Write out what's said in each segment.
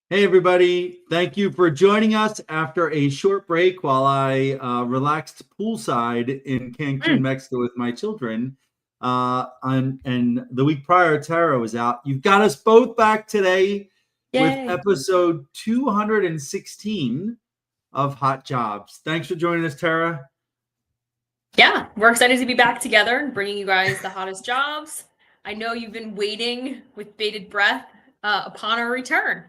Hey, everybody. Thank you for joining us after a short break while I relaxed poolside in Cancun, Mexico with my children. And the week prior, Tara was out. You've got us both back today with Yay. episode 216 of Hot Jobs. Thanks for joining us, Tara. Yeah, we're excited to be back together and bringing you guys the hottest jobs. I know you've been waiting with bated breath upon our return.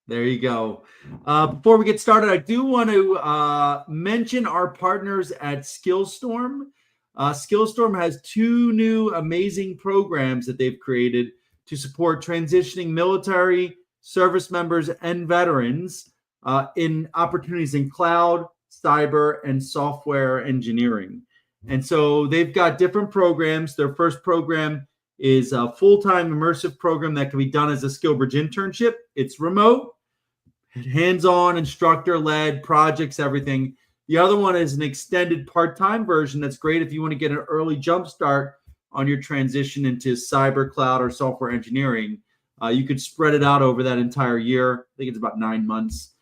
There you go. Before we get started, I do want to mention our partners at Skillstorm. Skillstorm has two new amazing programs that they've created to support transitioning military service members and veterans in opportunities in cloud, cyber, and software engineering. And so they've got different programs. Their first program is a full-time immersive program that can be done as a SkillBridge internship. It's remote, hands-on, instructor-led projects, everything. The other one is an extended part-time version that's great if you want to get an early jump start on your transition into cyber, cloud, or software engineering. You could spread it out over that entire year. I think it's about 9 months.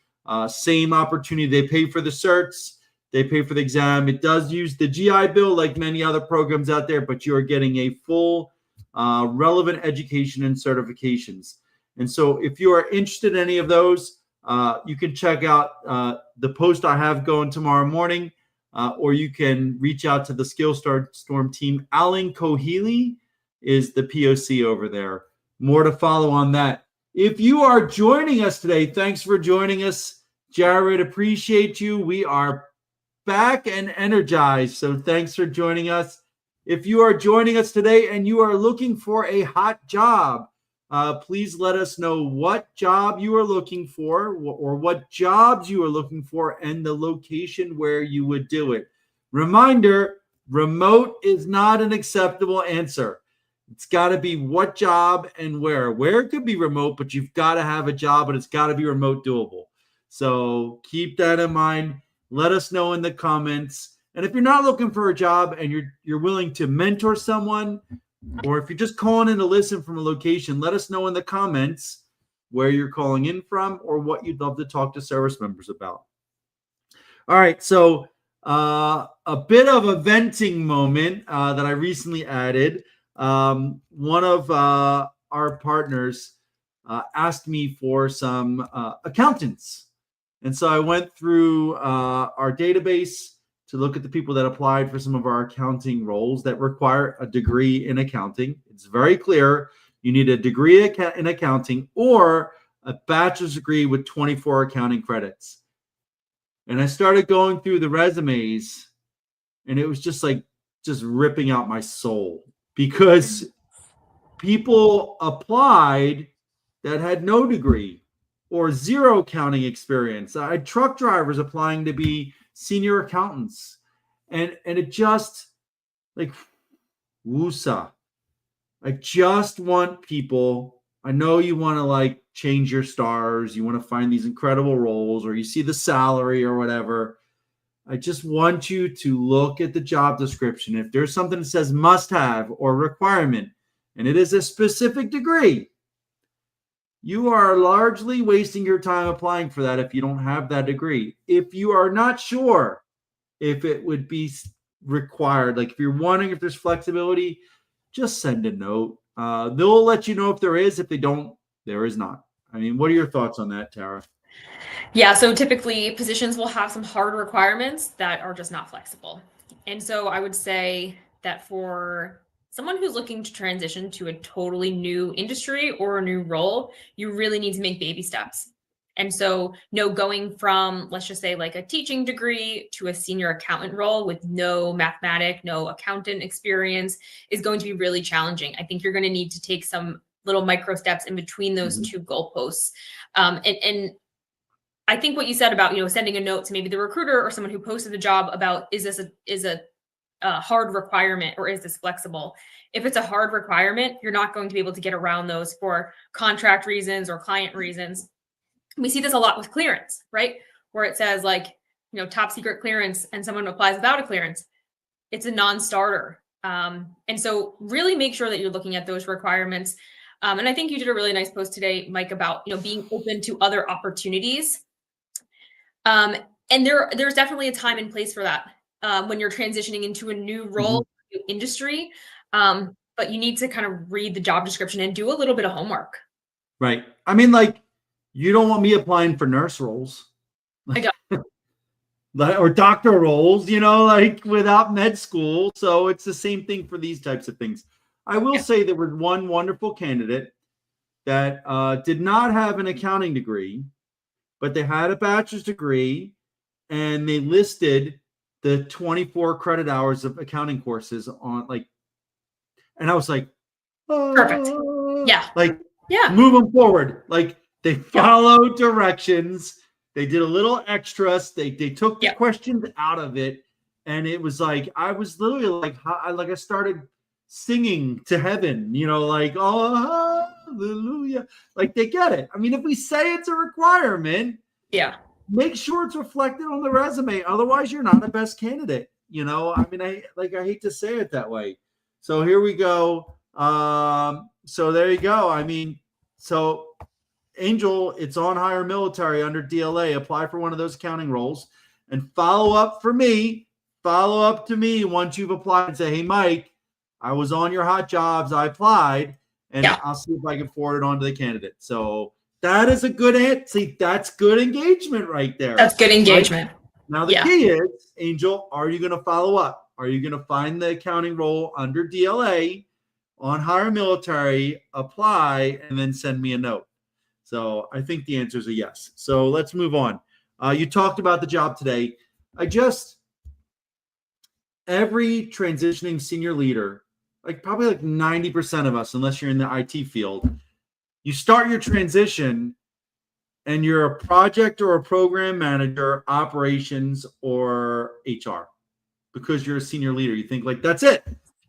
Same opportunity. They pay for the certs. They pay for the exam. It does use the GI Bill like many other programs out there, but you are getting a full relevant education and certifications. And so if you are interested in any of those, you can check out the post I have going tomorrow morning, or you can reach out to the Skillstorm team. Alan Kohili is the POC over there. More to follow on that. If you are joining us today, thanks for joining us. Jared, appreciate you. We are back and energized, so thanks for joining us. If you are joining us today and you are looking for a hot job, please let us know what job you are looking for or what jobs you are looking for and the location where you would do it. Reminder, remote is not an acceptable answer. It's got to be what job and where. Where it could be remote, but you've got to have a job, but it's got to be remote doable. So keep that in mind. Let us know in the comments. And if you're not looking for a job and you're willing to mentor someone, or if you're just calling in to listen from a location, let us know in the comments where you're calling in from or what you'd love to talk to service members about. All right, so a bit of a venting moment that I recently added. One of our partners asked me for some accountants. And so I went through our database to look at the people that applied for some of our accounting roles that require a degree in accounting. It's very clear. You need a degree in accounting or a bachelor's degree with 24 accounting credits. And I started going through the resumes, and it was just ripping out my soul because people applied that had no degree or zero accounting experience. I had truck drivers applying to be senior accountants, and it just like woosah. I just want people. I know you want to change your stars, you want to find these incredible roles, or you see the salary or whatever. I just want you to look at the job description. If there's something that says must have or requirement, and it is a specific degree, you are largely wasting your time applying for that if you don't have that degree. If you are not sure if it would be required, if you're wondering if there's flexibility, just send a note. They'll let you know if there is. If they don't, there is not. I mean, what are your thoughts on that, Tara? Yeah, so typically positions will have some hard requirements that are just not flexible. And so I would say that for someone who's looking to transition to a totally new industry or a new role, you really need to make baby steps. And so, going from, let's just say, a teaching degree to a senior accountant role with no no accountant experience is going to be really challenging. I think you're going to need to take some little micro steps in between those two goalposts. And I think what you said about, sending a note to maybe the recruiter or someone who posted the job about, is this a hard requirement or is this flexible? If it's a hard requirement, you're not going to be able to get around those for contract reasons or client reasons. We see this a lot with clearance, right? Where it says top secret clearance and someone applies without a clearance. It's a non-starter. And so really make sure that you're looking at those requirements. And I think you did a really nice post today, Mike, about being open to other opportunities. And there's definitely a time and place for that when you're transitioning into a new role, new industry. But you need to kind of read the job description and do a little bit of homework. Right. I mean, like, you don't want me applying for nurse roles. I don't. Or doctor roles, like without med school. So it's the same thing for these types of things. I will say there was one wonderful candidate that did not have an accounting degree, but they had a bachelor's degree, and they listed the 24 credit hours of accounting courses on and I was like, Perfect. Yeah. Move them forward. Like, they followed directions. They did a little extras. They took the questions out of it. And it was like, I was literally I started singing to heaven, like, oh, hallelujah. Like, they get it. I mean, if we say it's a requirement, make sure it's reflected on the resume. Otherwise, you're not the best candidate. I mean, I hate to say it that way. So here we go. So there you go. I mean, so Angel, it's on HireMilitary under DLA. Apply for one of those accounting roles and follow up to me once you've applied and say, hey, Mike, I was on your hot jobs. I applied, and I'll see if I can forward it on to the candidate. So that is a good answer. See, that's good engagement right there. That's good engagement. Right? Now, the key is, Angel, are you going to follow up? Are you going to find the accounting role under DLA on HireMilitary, apply, and then send me a note? So I think the answer is a yes. So let's move on. You talked about the job today. Every transitioning senior leader, probably 90% of us, unless you're in the IT field, you start your transition and you're a project or a program manager, operations, or HR, because you're a senior leader. You think that's it.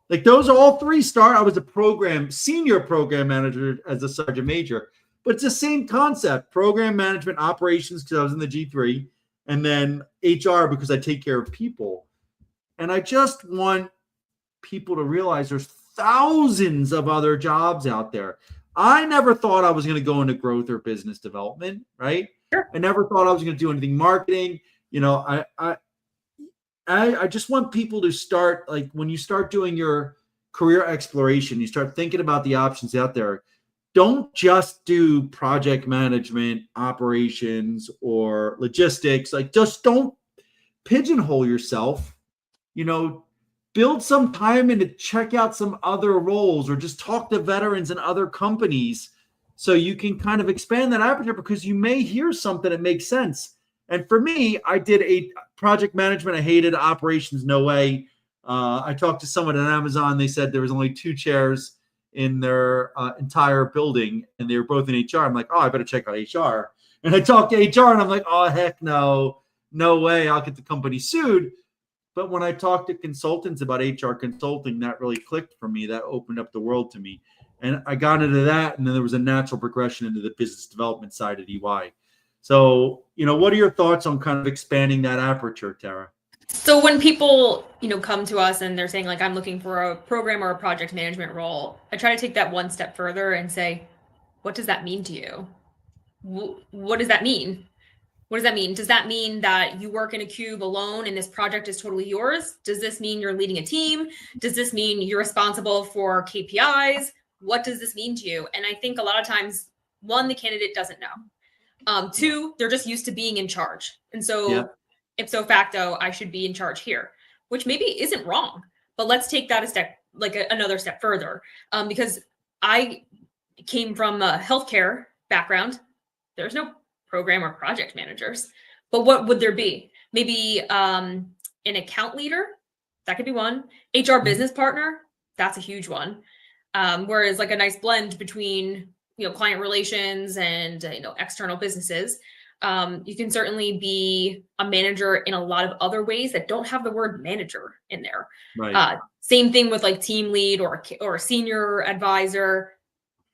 Those are all three start. I was a senior program manager as a sergeant major, but it's the same concept: program management, operations, because I was in the G3, and then HR because I take care of people. And I just want people to realize there's thousands of other jobs out there. I never thought I was going to go into growth or business development, right? Sure. I never thought I was going to do anything marketing. I just want people to start, when you start doing your career exploration, you start thinking about the options out there. Don't just do project management, operations, or logistics. Just don't pigeonhole yourself. Build some time in to check out some other roles, or just talk to veterans in other companies so you can kind of expand that aperture, because you may hear something that makes sense. And for me, I did a project management. I hated operations. No way. I talked to someone at Amazon. They said there was only 2 chairs in their entire building, and they were both in HR. I'm like, oh, I better check out HR. And I talked to HR, and I'm like, oh, heck no way. I'll get the company sued. But when I talked to consultants about HR consulting, that really clicked for me. That opened up the world to me. And I got into that, and then there was a natural progression into the business development side at EY. So, what are your thoughts on kind of expanding that aperture, Tara? So when people, come to us and they're saying, I'm looking for a program or a project management role, I try to take that one step further and say, what does that mean to you? What does that mean? What does that mean? Does that mean that you work in a cube alone and this project is totally yours? Does this mean you're leading a team? Does this mean you're responsible for KPIs? What does this mean to you? And I think a lot of times, one, the candidate doesn't know. 2, they're just used to being in charge. And so ipso facto, I should be in charge here, which maybe isn't wrong, but let's take that a step, another step further. Because I came from a healthcare background. There's no program or project managers, but what would there be? Maybe an account leader, that could be one. HR business partner, that's a huge one. Whereas a nice blend between client relations and external businesses. You can certainly be a manager in a lot of other ways that don't have the word manager in there. Right. Same thing with team lead or a senior advisor.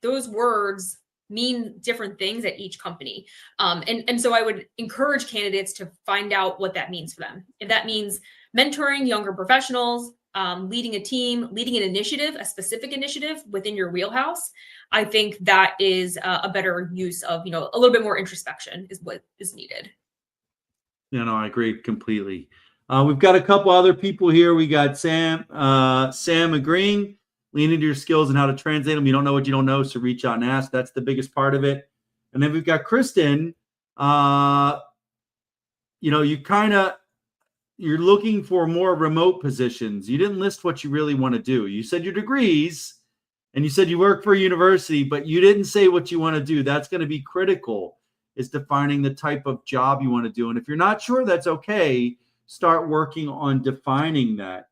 Those words mean different things at each company. And so I would encourage candidates to find out what that means for them. If that means mentoring younger professionals, leading a team, leading an initiative, a specific initiative within your wheelhouse, I think that is a better use of, a little bit more introspection is what is needed. No, I agree completely. We've got a couple other people here. We got Sam agreeing, lean into your skills and how to translate them. You don't know what you don't know, so reach out and ask. That's the biggest part of it. And then we've got Kristen. You're looking for more remote positions. You didn't list what you really want to do. You said your degrees and you said you work for a university, but you didn't say what you want to do. That's going to be critical, is defining the type of job you want to do. And if you're not sure, that's okay. Start working on defining that.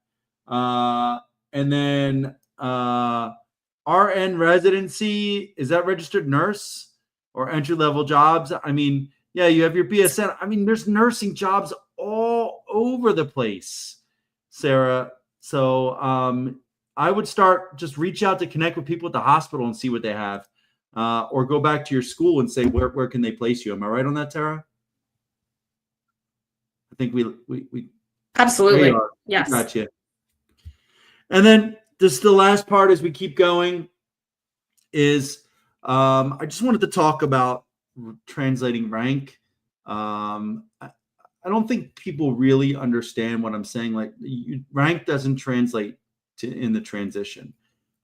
And then RN residency, is that registered nurse or entry-level jobs? I mean, yeah, you have your BSN. I mean, there's nursing jobs all over the place, Sarah. So I would just reach out to connect with people at the hospital and see what they have, or go back to your school and say, where can they place you? Am I right on that, Tara? I think we absolutely. Yes. Gotcha. And then this, the last part as we keep going is I just wanted to talk about translating rank. I don't think people really understand what I'm saying. Like, rank doesn't translate in the transition.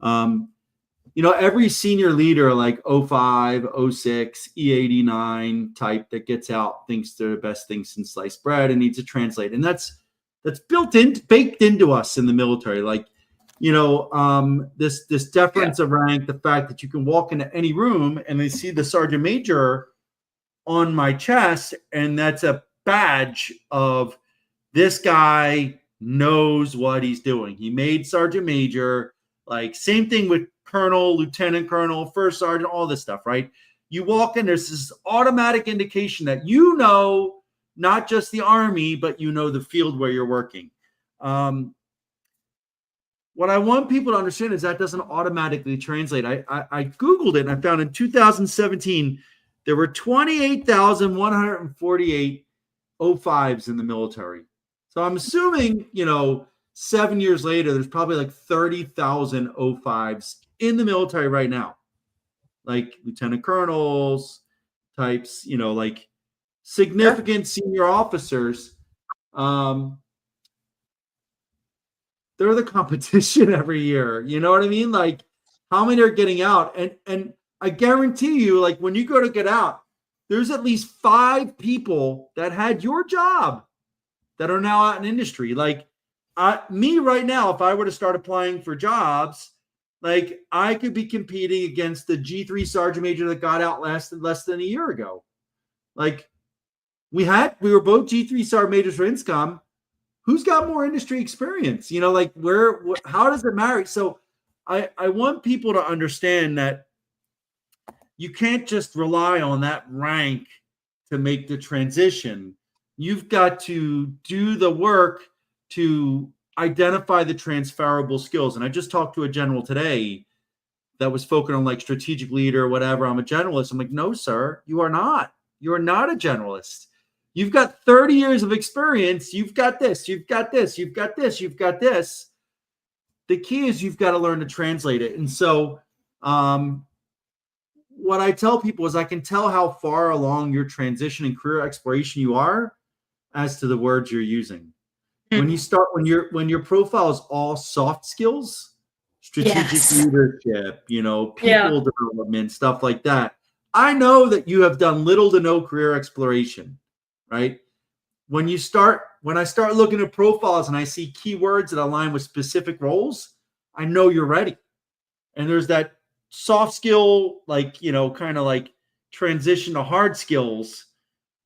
Every senior leader, like 05, 06, E89 type that gets out, thinks they're the best thing since sliced bread and needs to translate. And that's baked into us in the military. Like, this deference of rank, the fact that you can walk into any room and they see the sergeant major on my chest, and that's a badge of this guy knows what he's doing. He made sergeant major. Like, same thing with colonel, lieutenant colonel, first sergeant, all this stuff, right? You walk in, there's this automatic indication that not just the Army, but the field where you're working. What I want people to understand is that doesn't automatically translate. I Googled it and I found in 2017 there were 28,148 05s in the military. So I'm assuming, 7 years later, there's probably like 30,000 05s in the military right now, like lieutenant colonels types, like significant senior officers. They're the competition every year. You know what I mean? Like, how many are getting out? And I guarantee you, like, when you go to get out, there's at least 5 people that had your job that are now out in industry. Like, me right now, if I were to start applying for jobs, like, I could be competing against the G3 sergeant major that got out less than a year ago. Like, we were both G3 sergeant majors for INSCOM. Who's got more industry experience? Like, how does it matter? So I want people to understand that you can't just rely on that rank to make the transition. You've got to do the work to identify the transferable skills. And I just talked to a general today that was focused on like strategic leader or whatever. I'm a generalist. I'm like, no, sir, you are not. You are not a generalist. You've got 30 years of experience. You've got this. You've got this. You've got this. You've got this. The key is you've got to learn to translate it. And so what I tell people is I can tell how far along your transition and career exploration you are as to the words you're using. When your profile is all soft skills, strategic leadership, people development, stuff like that, I know that you have done little to no career exploration, right? When I start looking at profiles and I see keywords that align with specific roles, I know you're ready. And there's that soft skill, like, kind of like transition to hard skills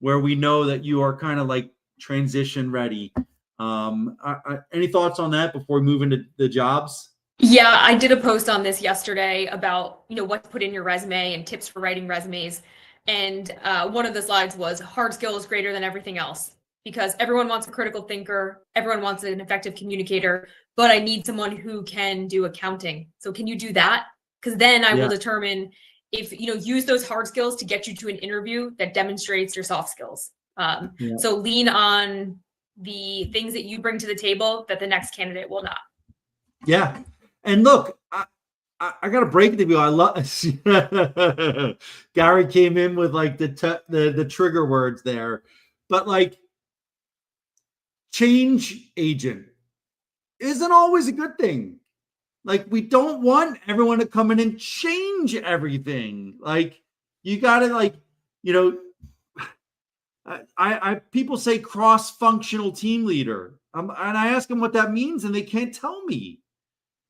where we know that you are kind of like transition ready. Any thoughts on that before we move into the jobs? Yeah, I did a post on this yesterday about, what to put in your resume and tips for writing resumes. And one of the slides was hard skills greater than everything else, because everyone wants a critical thinker. Everyone wants an effective communicator, but I need someone who can do accounting. So can you do that? Because then I will determine if, use those hard skills to get you to an interview that demonstrates your soft skills. So lean on the things that you bring to the table that the next candidate will not. Yeah. And look, I got to break it to you. I love Gary came in with like the trigger words there, but like change agent isn't always a good thing. Like we don't want everyone to come in and change everything. Like you got to like, you know, I people say cross-functional team leader, and I ask them what that means, and they can't tell me.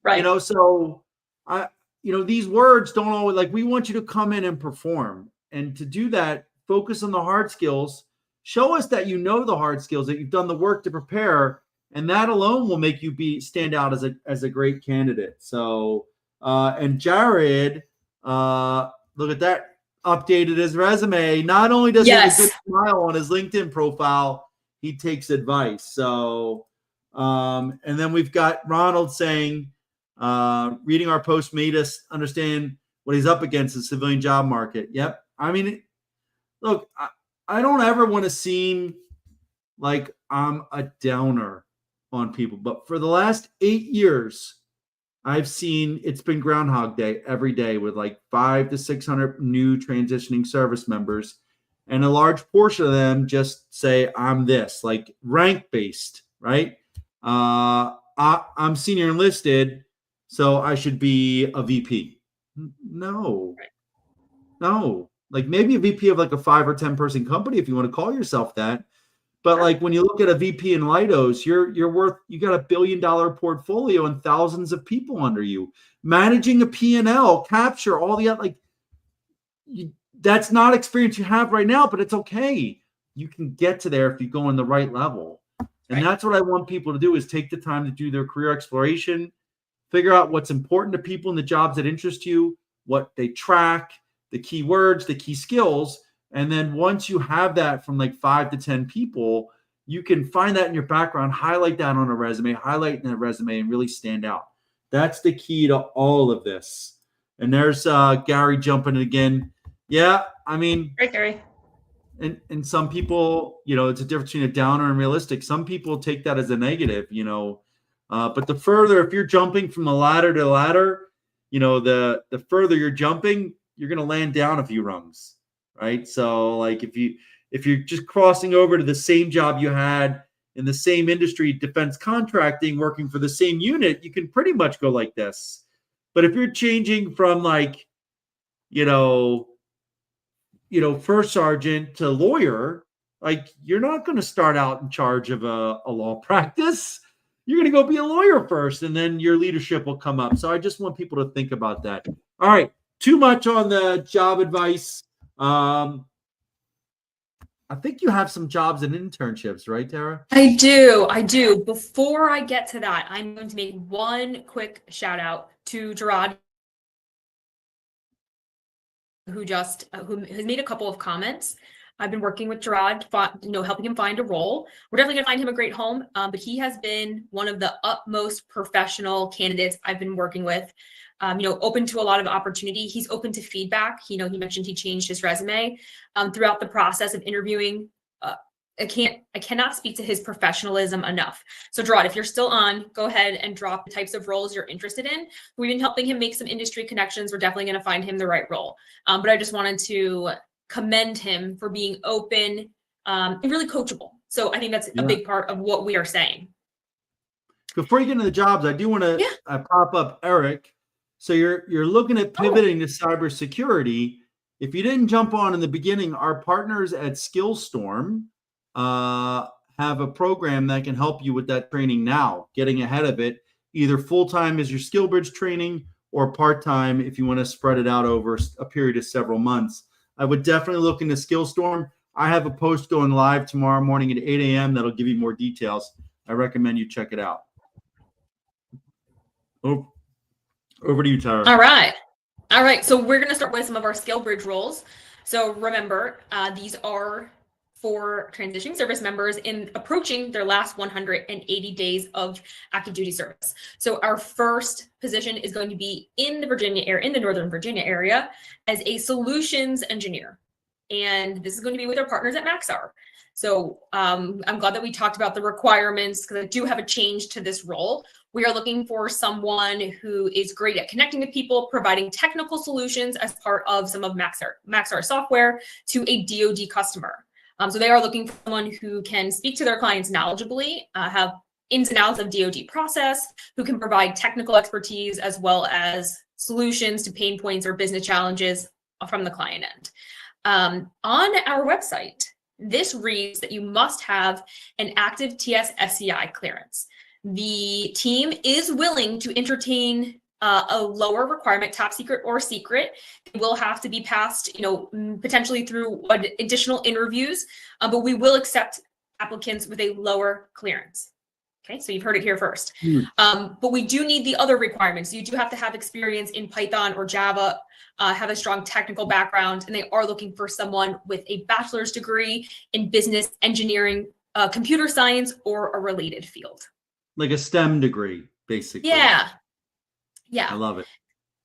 Right. So I, these words don't always like. We want you to come in and perform, and to do that, focus on the hard skills. Show us that you know the hard skills, that you've done the work to prepare, and that alone will make you stand out as a great candidate. So, and Jared, look at that. Updated his resume. Not only does he have a good Yes. smile on his LinkedIn profile, he takes advice. So, and then we've got Ronald saying, reading our post made us understand what he's up against in the civilian job market. Yep. I mean, look, I don't ever want to seem like I'm a downer on people, but for the last 8 years, I've seen it's been Groundhog Day every day with like 500 to 600 new transitioning service members. And a large portion of them just say, I'm this, like rank based, right? I'm senior enlisted, so I should be a VP. No, no. Like maybe a VP of like a 5 or 10 person company if you want to call yourself that. But like when you look at a VP in Leidos, you got $1 billion portfolio and thousands of people under you. Managing a P&L, capture all the like that's not experience you have right now, but it's okay. You can get to there if you go in the right level. And that's what I want people to do is take the time to do their career exploration, figure out what's important to people in the jobs that interest you, what they track, the key words, the key skills. And then once you have that from like 5 to 10 people, you can find that in your background, highlight that on a resume, highlight in a resume, and really stand out. That's the key to all of this. And there's Gary jumping in again. Yeah, I mean, Right, Gary. And some people, it's a difference between a downer and realistic. Some people take that as a negative, but the further, if you're jumping from the ladder to ladder, the further you're jumping, you're going to land down a few rungs. Right. So like if you're just crossing over to the same job you had in the same industry, defense contracting, working for the same unit, you can pretty much go like this. But if you're changing from like, first sergeant to lawyer, like you're not going to start out in charge of a law practice. You're going to go be a lawyer first, and then your leadership will come up. So I just want people to think about that. All right. Too much on the job advice. I think you have some jobs and internships, right, Tara? I do. Before I get to that, I'm going to make one quick shout out to Gerard, who has made a couple of comments. I've been working with Gerard, helping him find a role. We're definitely gonna find him a great home, but he has been one of the utmost professional candidates I've been working with. Open to a lot of opportunity. He's open to feedback. He mentioned he changed his resume throughout the process of interviewing. I cannot speak to his professionalism enough. So Gerard, if you're still on, go ahead and drop the types of roles you're interested in. We've been helping him make some industry connections. We're definitely going to find him the right role. But I just wanted to commend him for being open and really coachable. So I think that's a big part of what we are saying. Before you get into the jobs, I do want to pop up Eric. So you're looking at pivoting to cybersecurity. If you didn't jump on in the beginning, our partners at Skillstorm have a program that can help you with that training now, getting ahead of it, either full-time as your SkillBridge training or part-time if you want to spread it out over a period of several months. I would definitely look into Skillstorm. I have a post going live tomorrow morning at 8 a.m. that'll give you more details. I recommend you check it out. Oh, over to you, Tara. All right. So we're going to start with some of our SkillBridge roles. So remember, these are for transitioning service members in approaching their last 180 days of active duty service. So our first position is going to be in the Northern Virginia area as a solutions engineer. And this is going to be with our partners at Maxar. So I'm glad that we talked about the requirements because I do have a change to this role. We are looking for someone who is great at connecting to people, providing technical solutions as part of some of Maxar software to a DoD customer. So they are looking for someone who can speak to their clients knowledgeably, have ins and outs of DoD process, who can provide technical expertise as well as solutions to pain points or business challenges from the client end. On our website, this reads that you must have an active TS SCI clearance. The team is willing to entertain a lower requirement, top secret or secret. It will have to be passed, potentially through additional interviews, but we will accept applicants with a lower clearance. Okay, so you've heard it here first. But we do need the other requirements. You do have to have experience in Python or Java, have a strong technical background, and they are looking for someone with a bachelor's degree in business engineering, computer science, or a related field. Like a STEM degree, basically. Yeah. I love it.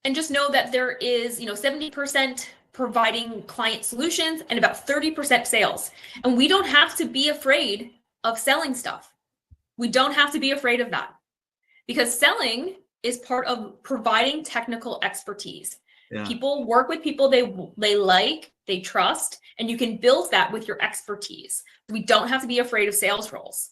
And just know that there is, 70% providing client solutions and about 30% sales. And we don't have to be afraid of selling stuff. We don't have to be afraid of that, because selling is part of providing technical expertise. Yeah. People work with people they like, they trust, and you can build that with your expertise. We don't have to be afraid of sales roles.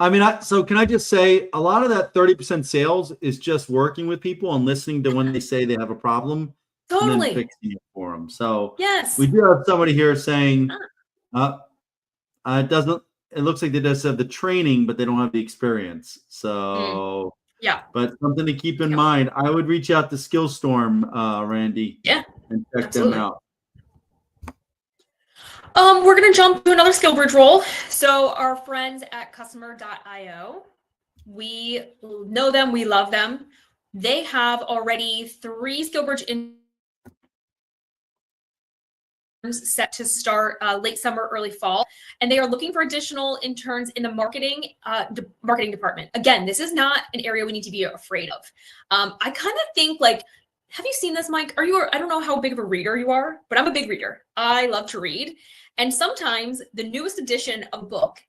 I mean, so can I just say, a lot of that 30% sales is just working with people and listening to when they say they have a problem. Totally. And then fixing it for them. So yes, we do have somebody here saying, it looks like they just have the training, but they don't have the experience. So yeah, but something to keep in mind. I would reach out to Skillstorm, Randy. Yeah, and check them out. We're going to jump to another SkillBridge role. So our friends at customer.io, we know them, we love them. They have already 3 SkillBridge interns set to start late summer, early fall, and they are looking for additional interns in the marketing department. Again, this is not an area we need to be afraid of. I kind of think, like, have you seen this, Mike? I don't know how big of a reader you are, but I'm a big reader. I love to read. And sometimes the newest edition of a book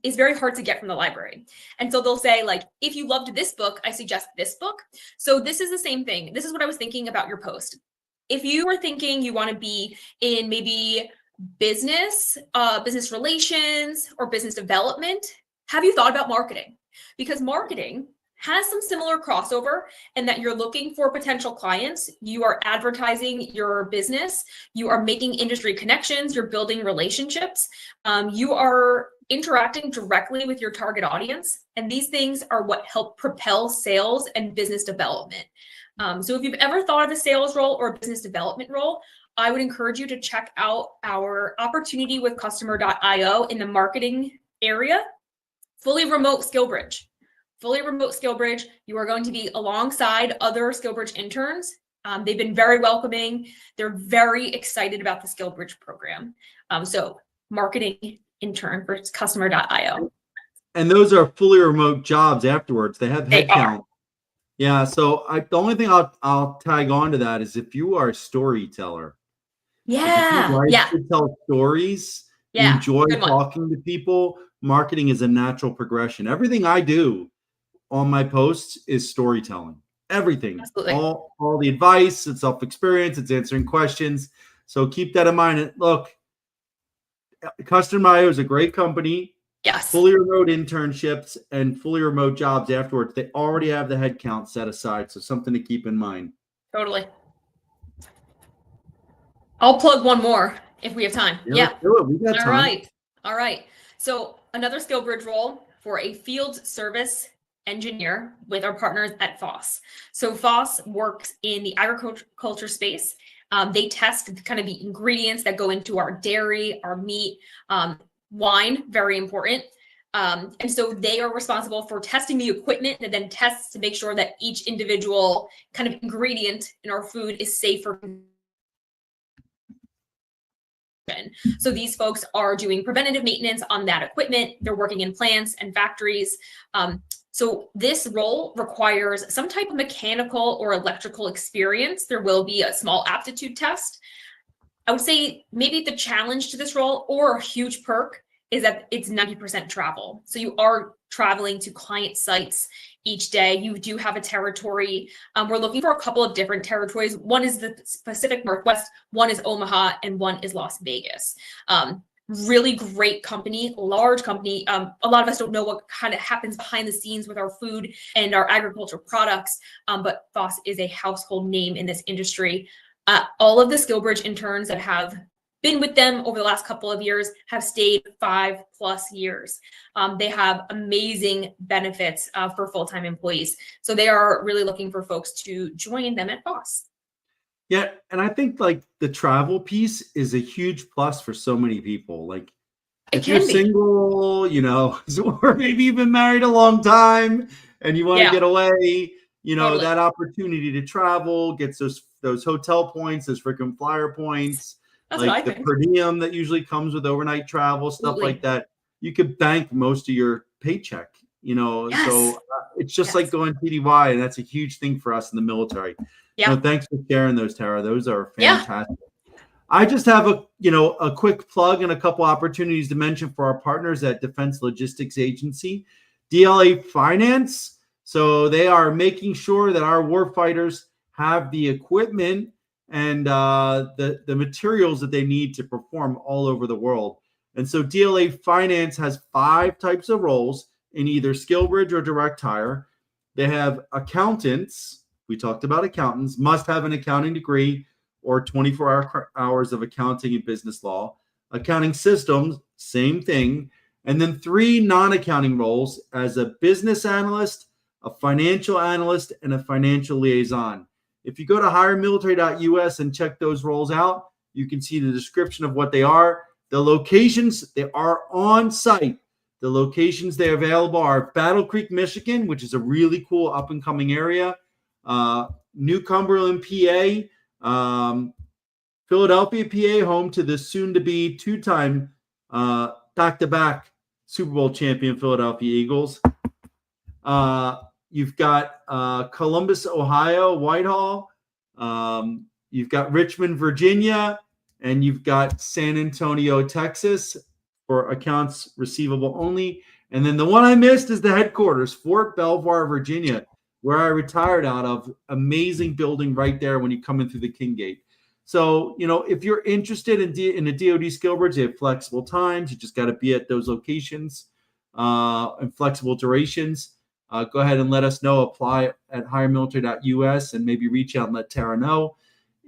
is very hard to get from the library. And so they'll say, like, if you loved this book, I suggest this book. So this is the same thing. This is what I was thinking about your post. If you were thinking you want to be in maybe business relations, or business development, have you thought about marketing? Because marketing has some similar crossover in that you're looking for potential clients, you are advertising your business, you are making industry connections, you're building relationships, you are interacting directly with your target audience. And these things are what help propel sales and business development. So if you've ever thought of a sales role or a business development role, I would encourage you to check out our opportunity with customer.io in the marketing area. Fully remote SkillBridge. You are going to be alongside other SkillBridge interns. They've been very welcoming. They're very excited about the SkillBridge program. So marketing intern for customer.io. And those are fully remote jobs afterwards. They have headcount. Yeah. So the only thing I'll tag on to that is if you are a storyteller. Yeah. To tell stories. You enjoy talking to people. Marketing is a natural progression. Everything I do on my posts is storytelling. Everything. Absolutely. All the advice, it's self-experience, it's answering questions. So keep that in mind. And look, Customer.io is a great company. Yes. Fully remote internships and fully remote jobs afterwards. They already have the headcount set aside. So something to keep in mind. Totally. I'll plug one more if we have time. Yeah. Do it. We got time. All right. So another SkillBridge role for a field service engineer with our partners at FOSS. So FOSS works in the agriculture space. They test kind of the ingredients that go into our dairy, our meat, wine, very important. And so they are responsible for testing the equipment and then tests to make sure that each individual kind of ingredient in our food is safe for consumption. So these folks are doing preventative maintenance on that equipment. They're working in plants and factories. So this role requires some type of mechanical or electrical experience. There will be a small aptitude test. I would say maybe the challenge to this role, or a huge perk, is that it's 90% travel. So you are traveling to client sites each day. You do have a territory. We're looking for a couple of different territories. One is the Pacific Northwest, one is Omaha, and one is Las Vegas. Really great company, large company. A lot of us don't know what kind of happens behind the scenes with our food and our agricultural products, but Voss is a household name in this industry. All of the SkillBridge interns that have been with them over the last couple of years have stayed 5+ years. They have amazing benefits for full-time employees. So they are really looking for folks to join them at Voss. Yeah, and I think like the travel piece is a huge plus for so many people. Like if you're single, you know, or maybe you've been married a long time and you want to get away, you know, that opportunity to travel, gets those hotel points, those freaking flyer points, like the per diem that usually comes with overnight travel, stuff like that. You could bank most of your paycheck, you know. So it's just like going TDY, and that's a huge thing for us in the military. No, thanks for sharing those, Tara. Those are fantastic. I just have a quick plug and a couple opportunities to mention for our partners at Defense Logistics Agency, DLA Finance. So they are making sure that our warfighters have the equipment and the materials that they need to perform all over the world. And so DLA Finance has 5 types of roles in either SkillBridge or direct hire. They have accountants. We talked about accountants, must have an accounting degree or 24 hours of accounting and business law. Accounting systems, same thing. And then 3 non-accounting roles as a business analyst, a financial analyst, and a financial liaison. If you go to HireMilitary.us and check those roles out, you can see the description of what they are. The locations, they are on site. The locations they are available are Battle Creek, Michigan, which is a really cool up-and-coming area. New Cumberland, PA. Philadelphia, PA, home to the soon-to-be 2-time back-to-back Super Bowl champion Philadelphia Eagles. You've got Columbus, Ohio, Whitehall. You've got Richmond, Virginia, and you've got San Antonio, Texas for accounts receivable only. And then the one I missed is the headquarters, Fort Belvoir, Virginia, where I retired out of. Amazing building right there when you come in through the King Gate. So, you know, if you're interested in the DoD SkillBridge, they have flexible times. You just got to be at those locations and flexible durations. Go ahead and let us know. Apply at HireMilitary.us and maybe reach out and let Tara know.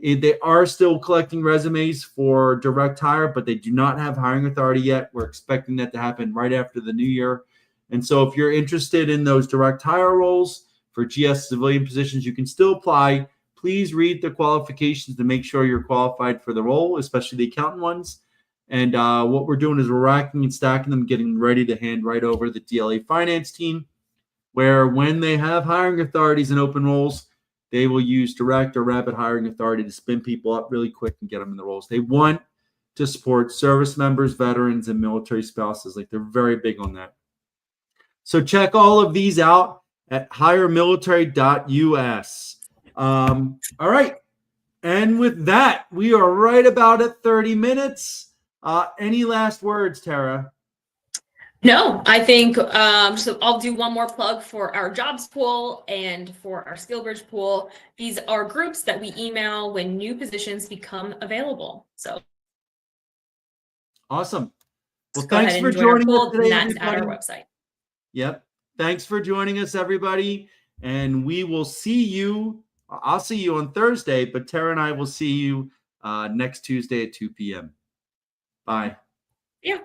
They are still collecting resumes for direct hire, but they do not have hiring authority yet. We're expecting that to happen right after the new year. And so if you're interested in those direct hire roles for GS civilian positions, you can still apply. Please read the qualifications to make sure you're qualified for the role, especially the accountant ones. And what we're doing is we're racking and stacking them, getting ready to hand right over to the DLA finance team, where when they have hiring authorities and open roles, they will use direct or rapid hiring authority to spin people up really quick and get them in the roles. They want to support service members, veterans, and military spouses. Like, they're very big on that. So check all of these out at HireMilitary.us. All right. And with that, we are right about at 30 minutes. Any last words, Tara? No, I think so I'll do one more plug for our jobs pool and for our SkillBridge pool. These are groups that we email when new positions become available. So awesome. Well, thanks for joining us today, everybody. That's at our website. Yep. Thanks for joining us, everybody. And we will see you. I'll see you on Thursday, but Tara and I will see you next Tuesday at 2 p.m. Bye. Yeah.